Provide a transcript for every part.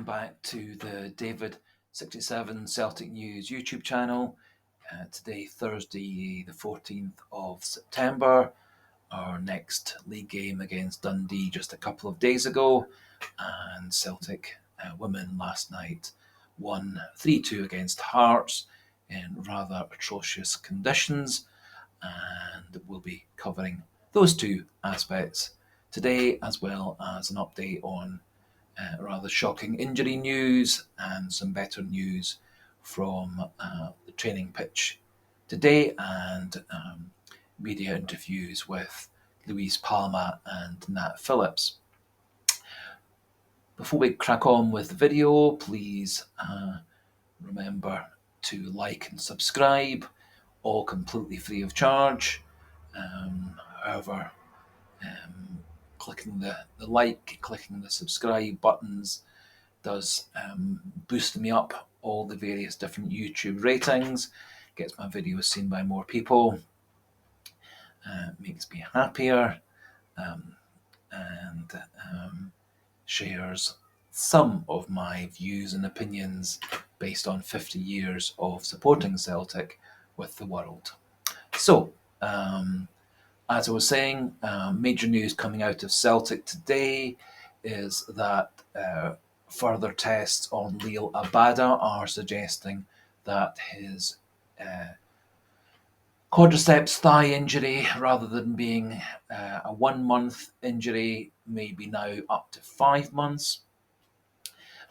welcome back to the David67 Celtic News YouTube channel. Today, Thursday, the 14th of September. Our next league game against Dundee just a couple of days ago, and Celtic women last night won 3-2 against Hearts in rather atrocious conditions, and we'll be covering those two aspects today, as well as an update on rather shocking injury news and some better news from the training pitch today, and media interviews with Luis Palma and Phillips. Before we crack on with the video, please remember to like and subscribe, all completely free of charge. However, clicking the like, clicking the subscribe buttons does boost me up all the various different YouTube ratings, gets my videos seen by more people, makes me happier, and shares some of my views and opinions based on 50 years of supporting Celtic with the world. So, as I was saying, major news coming out of Celtic today is that further tests on Liel Abada are suggesting that his quadriceps thigh injury, rather than being a 1 month injury, may be now up to 5 months.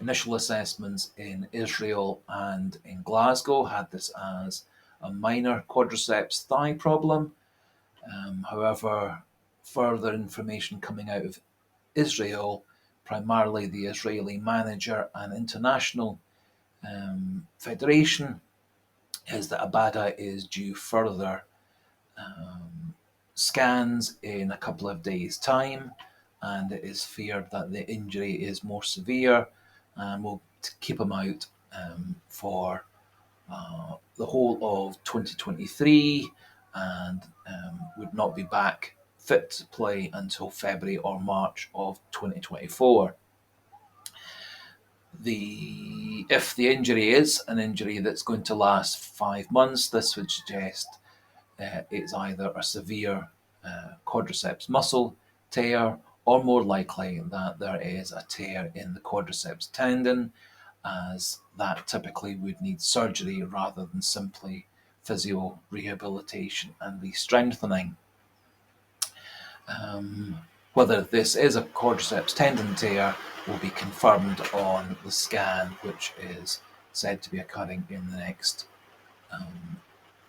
Initial assessments in Israel and in Glasgow had this as a minor quadriceps thigh problem. However, further information coming out of Israel, primarily the Israeli manager and international federation, is that Abada is due further scans in a couple of days' time, and it is feared that the injury is more severe and will keep him out for the whole of 2023, and would not be back fit to play until February or March of 2024. If the injury is an injury that's going to last 5 months, this would suggest it's either a severe quadriceps muscle tear, or more likely that there is a tear in the quadriceps tendon, as that typically would need surgery rather than simply physio rehabilitation and re-strengthening. Whether this is a quadriceps tendon tear will be confirmed on the scan, which is said to be occurring in the next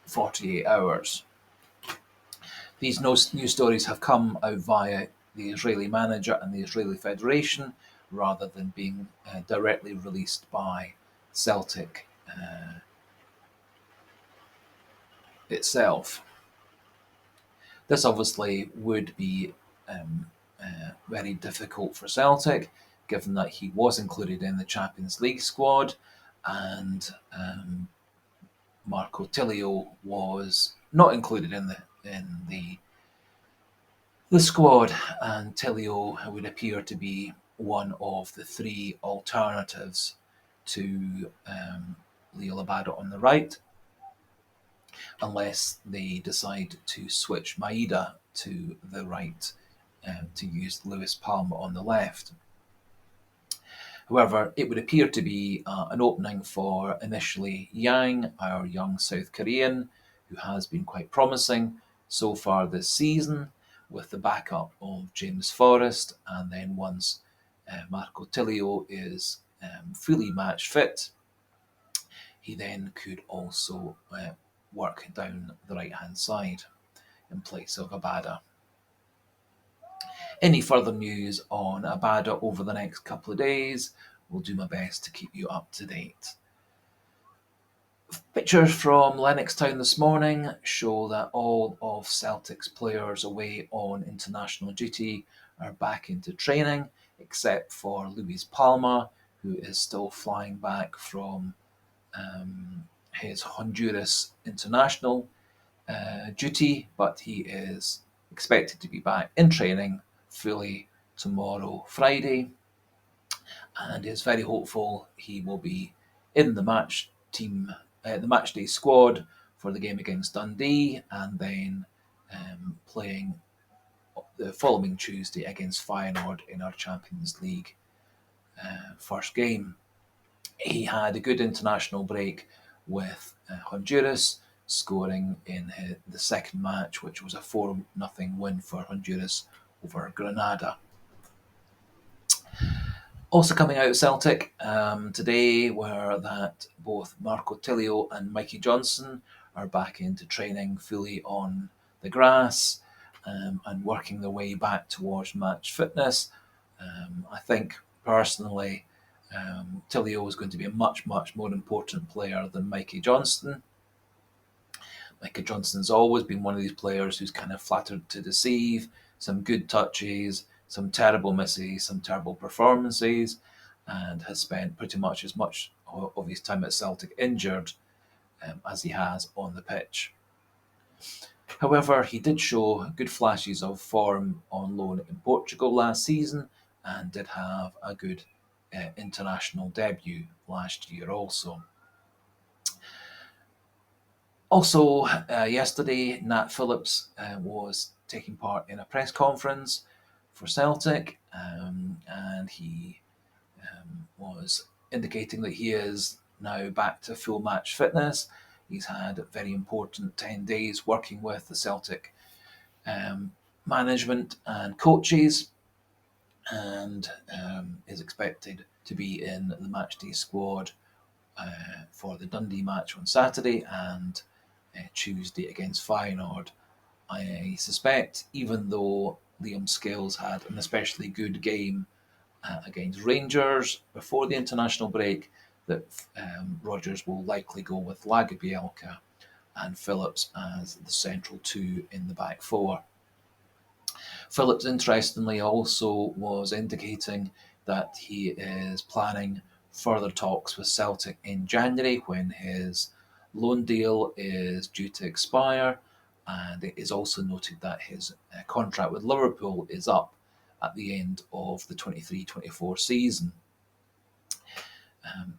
48 hours. These news stories have come out via the Israeli manager and the Israeli Federation, rather than being directly released by Celtic itself. This obviously would be very difficult for Celtic, given that he was included in the Champions League squad, and Marco Tilio was not included in the squad, and Tilio would appear to be one of the three alternatives to Liel Abada on the right, unless they decide to switch Maeda to the right to use Luis Palma on the left. However, it would appear to be an opening for initially Yang, our young South Korean, who has been quite promising so far this season, with the backup of James Forrest, and then once Marco Tilio is fully match fit, he then could also work down the right-hand side in place of Abada. Any further news on Abada over the next couple of days, will do my best to keep you up to date. Pictures from Lennoxtown this morning show that all of Celtic's players away on international duty are back into training, except for Luis Palma, who is still flying back from his Honduras international duty, but he is expected to be back in training fully tomorrow, Friday. and is very hopeful he will be in the the match day squad for the game against Dundee, and then playing the following Tuesday against Feyenoord in our Champions League first game. He had a good international break with Honduras, scoring in the second match, which was a 4-0 win for Honduras over Grenada. Also coming out of Celtic today were that both Marco Tilio and Mikey Johnston are back into training fully on the grass and working their way back towards match fitness. I think personally, Tilio is going to be a much, much more important player than Mikey Johnston. Mikey Johnston's always been one of these players who's kind of flattered to deceive, some good touches, some terrible misses, some terrible performances, and has spent pretty much as much of his time at Celtic injured as he has on the pitch. However, he did show good flashes of form on loan in Portugal last season and did have a good international debut last year also. Also, yesterday, Nat Phillips was taking part in a press conference for Celtic, and he was indicating that he is now back to full match fitness. He's had a very important 10 days working with the Celtic management and coaches, and is expected to be in the matchday squad for the Dundee match on Saturday and Tuesday against Feyenoord. I suspect, even though Liam Scales had an especially good game against Rangers before the international break, that Rodgers will likely go with Lagerbielke and Phillips as the central two in the back four. Phillips, interestingly, also was indicating that he is planning further talks with Celtic in January when his loan deal is due to expire, and it is also noted that his contract with Liverpool is up at the end of the 23-24 season.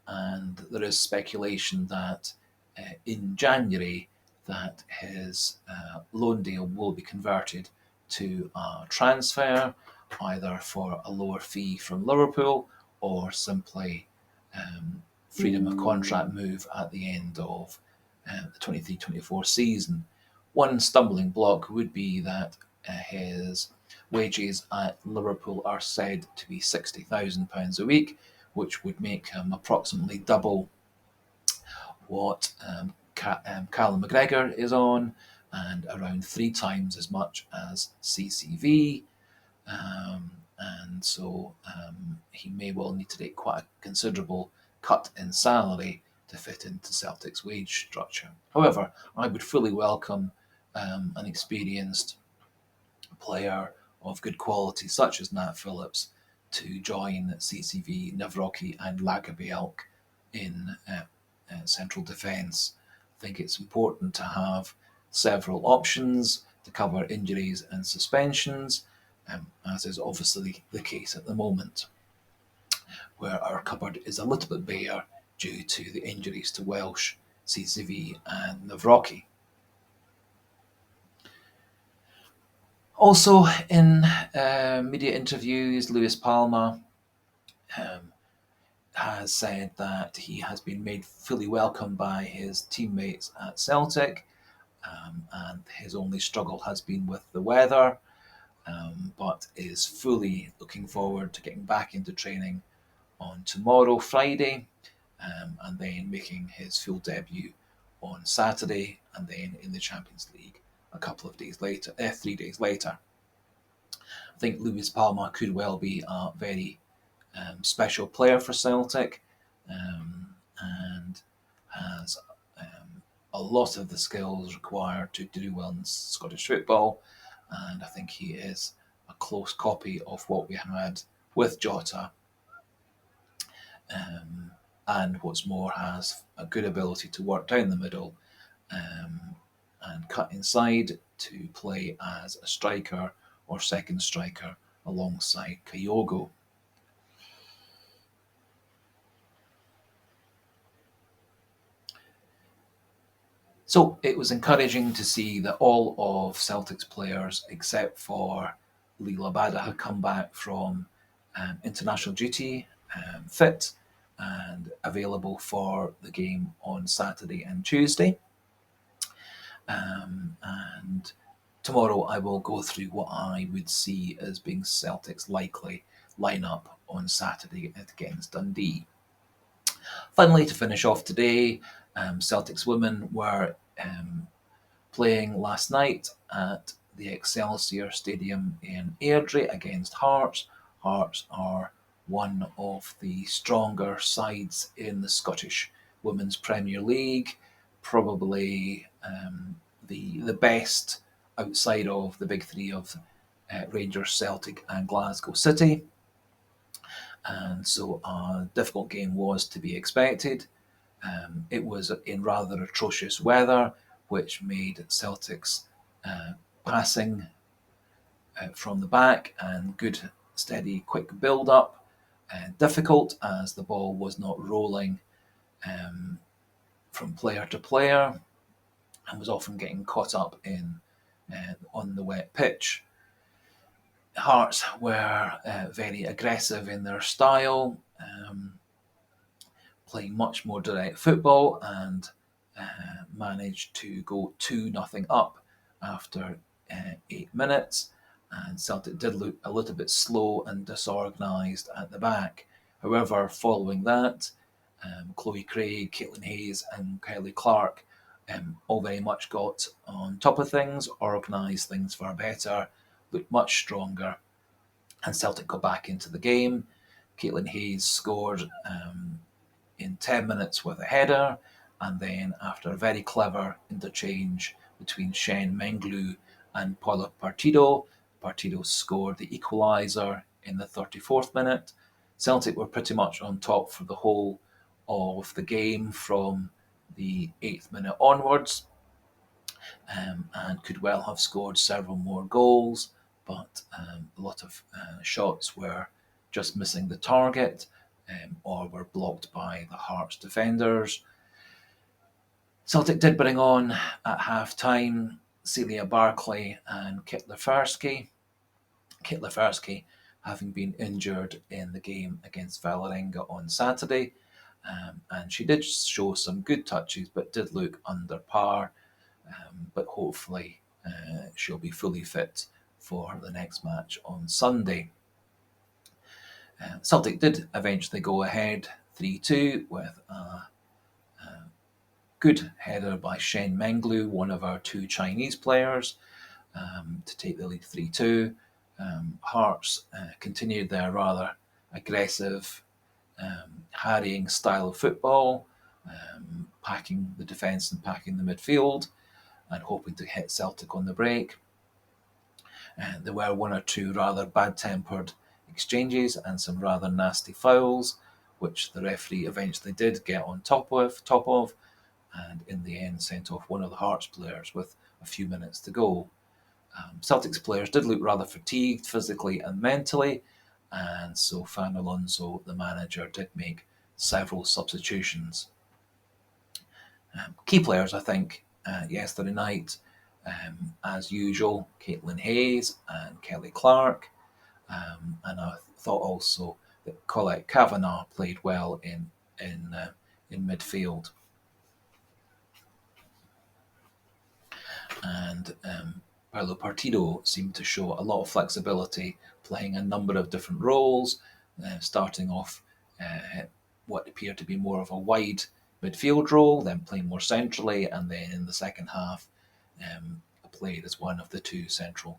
And there is speculation that in January that his loan deal will be converted to a transfer, either for a lower fee from Liverpool or simply freedom of contract move at the end of the 23-24 season. One stumbling block would be that his wages at Liverpool are said to be £60,000 a week, which would make him approximately double what Callum McGregor is on, and around 3 times as much as CCV. And so he may well need to take quite a considerable cut in salary to fit into Celtic's wage structure. However, I would fully welcome an experienced player of good quality, such as Nat Phillips, to join CCV, Navrocki, and Lagerbielke in central defence. I think it's important to have several options to cover injuries and suspensions, as is obviously the case at the moment, where our cupboard is a little bit bare due to the injuries to Welsh, CCV, and Navrocki. Also, in media interviews, Luis Palma has said that he has been made fully welcome by his teammates at Celtic, and his only struggle has been with the weather, but is fully looking forward to getting back into training on tomorrow, Friday, and then making his full debut on Saturday, and then in the Champions League a couple of days later, 3 days later. I think Luis Palma could well be a very special player for Celtic, and has a lot of the skills required to do well in Scottish football, and I think he is a close copy of what we had with Jota, and what's more, has a good ability to work down the middle and cut inside to play as a striker or second striker alongside Kyogo. So it was encouraging to see that all of Celtic's players, except for Liel Abada, had come back from international duty fit and available for the game on Saturday and Tuesday. And tomorrow I will go through what I would see as being Celtic's likely lineup on Saturday against Dundee. Finally, to finish off today, Celtic's women were playing last night at the Excelsior Stadium in Airdrie against Hearts. Hearts are one of the stronger sides in the Scottish Women's Premier League, probably the best outside of the big three of Rangers, Celtic, and Glasgow City. And so a difficult game was to be expected. It was in rather atrocious weather, which made Celtic's passing from the back and good, steady, quick build up difficult, as the ball was not rolling from player to player and was often getting caught up in on the wet pitch. Hearts were very aggressive in their style, playing much more direct football, and managed to go 2-0 up after 8 minutes. And Celtic did look a little bit slow and disorganised at the back. However, following that, Chloe Craig, Caitlin Hayes, and Kelly Clark all very much got on top of things, organised things far better, looked much stronger, and Celtic got back into the game. Caitlin Hayes scored in 10 minutes with a header, and then after a very clever interchange between Shen Menglu and Paula Partido, Partido scored the equaliser in the 34th minute. Celtic were pretty much on top for the whole of the game from the 8th minute onwards, and could well have scored several more goals, but a lot of shots were just missing the target, or were blocked by the Hearts defenders. Celtic did bring on at half time Celia Barclay and Kit Lefersky. Kit Lefersky having been injured in the game against Vålerenga on Saturday, and she did show some good touches but did look under par, but hopefully she'll be fully fit for the next match on Sunday. Celtic did eventually go ahead 3-2 with a good header by Shen Menglu, one of our two Chinese players, to take the lead 3-2. Hearts continued their rather aggressive, harrying style of football, packing the defence and packing the midfield, and hoping to hit Celtic on the break. There were one or two rather bad-tempered exchanges and some rather nasty fouls, which the referee eventually did get on top of, and in the end sent off one of the Hearts players with a few minutes to go. Celtic's players did look rather fatigued physically and mentally, and so Fan Alonso, the manager, did make several substitutions. Key players, I think, yesterday night, as usual, Caitlin Hayes and Kelly Clark, and I thought also that Colette Kavanagh played well in midfield. And Paolo Partido seemed to show a lot of flexibility, playing a number of different roles, starting off what appeared to be more of a wide midfield role, then playing more centrally, and then in the second half played as one of the two central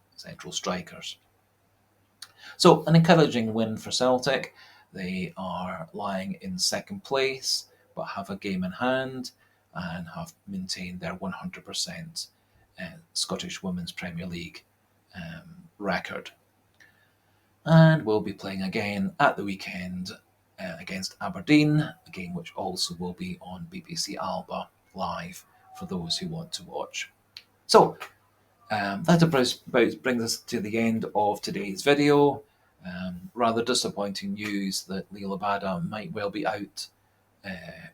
strikers. So an encouraging win for Celtic. They are lying in second place, but have a game in hand and have maintained their 100% Scottish Women's Premier League record. And will be playing again at the weekend against Aberdeen, a game which also will be on BBC Alba live for those who want to watch. So that about brings us to the end of today's video. Rather disappointing news that Liel Abada might well be out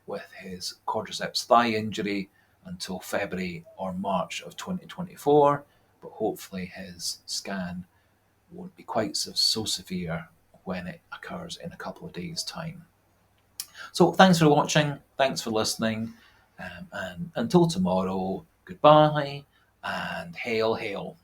with his quadriceps thigh injury until February or March of 2024, but hopefully his scan won't be quite so severe when it occurs in a couple of days' time. So thanks for watching, thanks for listening, and until tomorrow, goodbye and hail, hail.